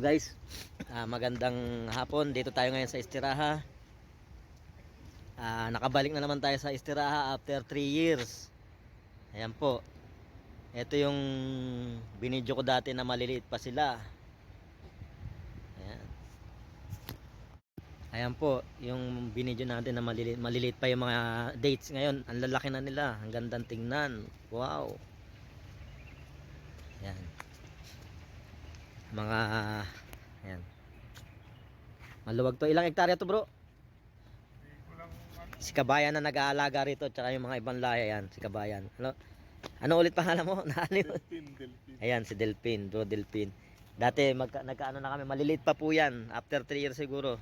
Hello guys, magandang hapon. Dito tayo ngayon sa Istiraha. Nakabalik na naman tayo sa Istiraha after 3 years. Ayan po. Ito yung binidyo ko dati na maliliit pa sila. Ayan. Ayan po, yung binidyo natin na maliliit pa yung mga dates ngayon. Ang lalaki na nila, ang gandang tingnan. Wow. Ayan. Mga ayan. Maluwag to. Ilang hektarya to, bro? Si Kabayan na nag-aalaga rito, tsaka yung mga ibang lahi. Ayan, si Kabayan. Ano ulit pangalan mo? Delpin. Ayan, si Delpin, bro Delpin. Dati nagkaano na kami, maliliit pa po yan. After 3 years siguro.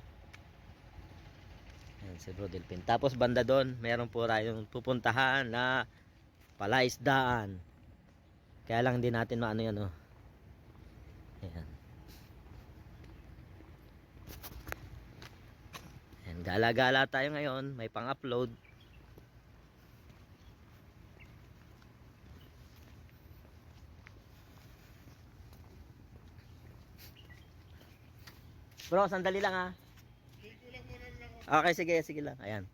Ayan, si bro Delpin. Tapos banda doon, meron po tayong pupuntahan na palaisdaan. Kaya lang hindi natin maano yan, oh. Ayan. Ayan, gala-gala tayo ngayon. May pang-upload. Bro, sandali lang ha. Okay, sige lang. Ayan.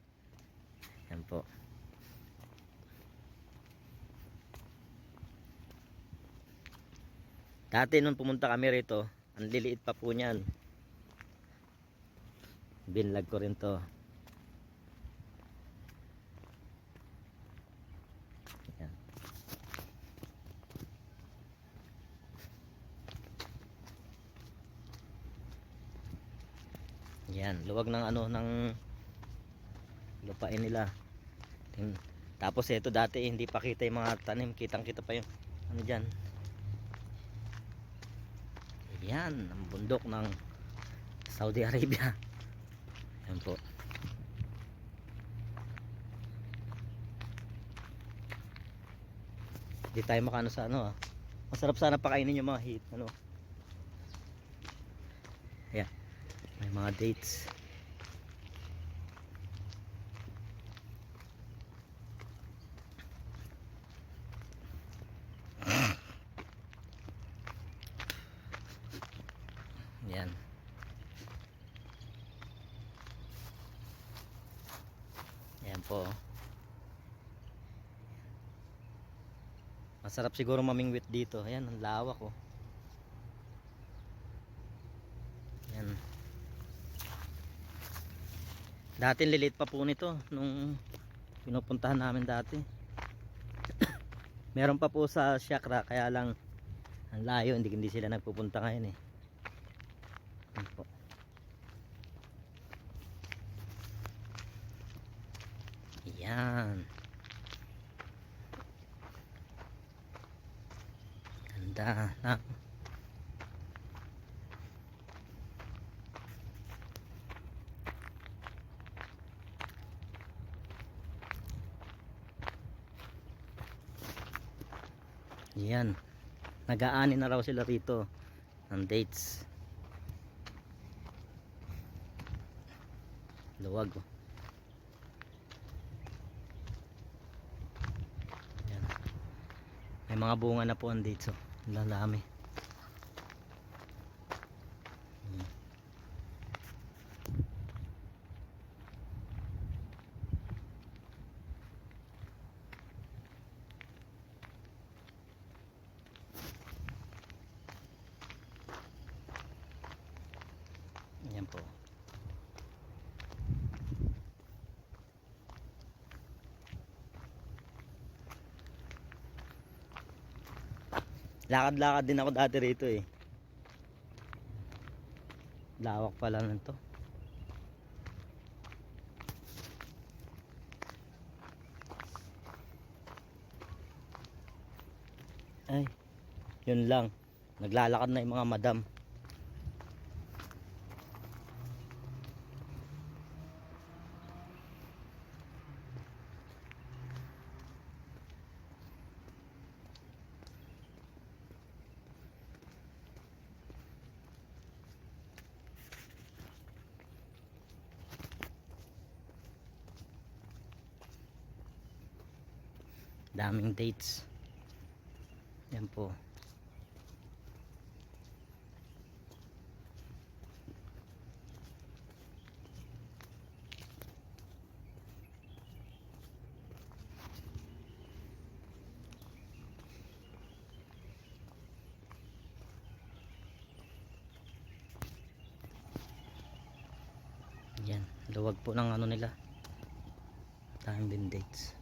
Ayan po. Dati nung pumunta kami rito, ang liliit pa po niyan. Binlag ko rin to. Ayan. Yan, luwag ng ano ng lupain nila. Tapos ito dati hindi pa kita yung mga tanim, kitang-kita pa yung ano diyan. Yan, ang bundok ng Saudi Arabia. Yan po. Hindi tayo makano sa ano ah. Masarap sana pakainin yung mga hit, ano. Ayan. May mga dates. Yan. Ayan po. Masarap siguro mamingwit dito. Ayan, ang lawak oh. Ayan. Dati lilit pa po nito nung pinupuntahan namin dati. Meron pa po sa Shakra, kaya lang ang layo, hindi sila nagpupunta ngayon eh. Ayan po. Ayan. Ganda na. Yan. Nag-aani na raw sila rito ng dates. Luwag oh. Yan. May mga bunga na po ang dates oh. Lalami. Yan po. Lakad-lakad din ako dati rito eh. Lawak pala nito. Ay, yun lang. Naglalakad na yung mga madam. Daming dates. Yan po. Luwag po ng ano nila. Daming din dates.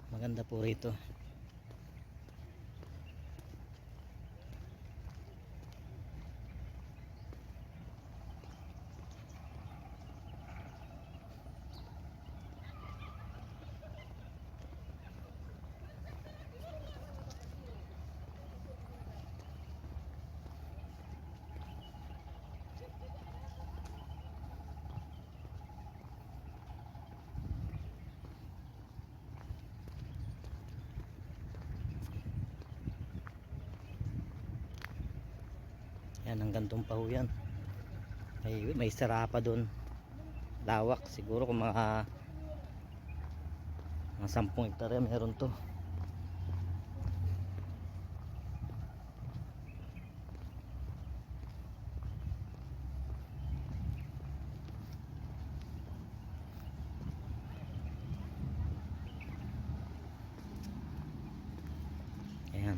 Maganda po rito. Yan, hanggang doon pa ho yan. May sira pa doon. Lawak siguro kung mga 10 hektarya meron to. Ayan.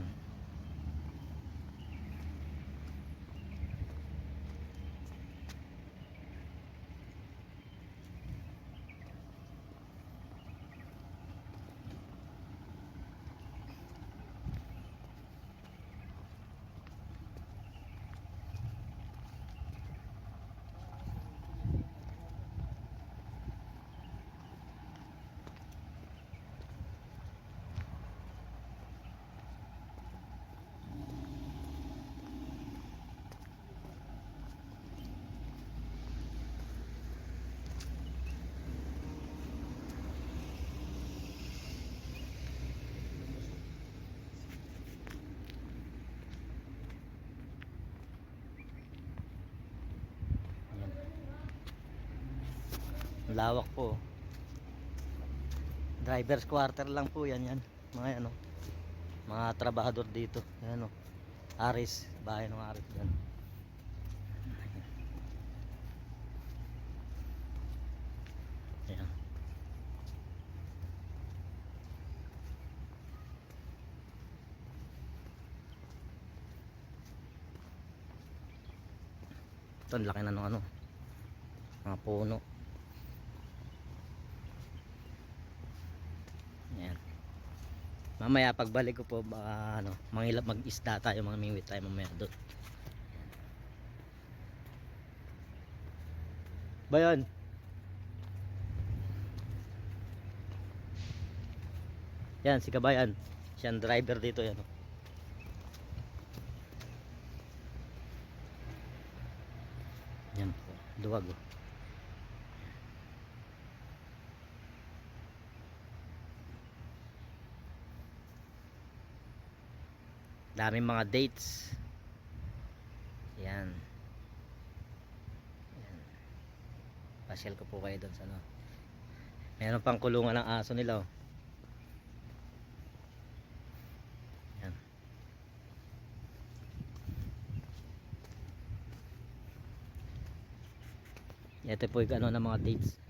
Lawak po. Driver's quarter lang po yan. Mga ano, mga trabahador dito. Ayan o. Aris, bahay ng Aris dyan. Ayan. Ito, ang laki na ng ano, mga puno. Ayan. Mamaya pagbalik ko po ano, mangilap mag-isda tayo, mamingwit tayo mamaya doon. Bayan. Yan si Kabayan. Siya ang driver dito yan. Yan po, duwag oh. Daming mga dates. Yan. Yan. Pasyal ko po kayo doon sa ano. Meron pang kulungan ng aso nila oh. Yan. Ito po yung ano ng mga dates.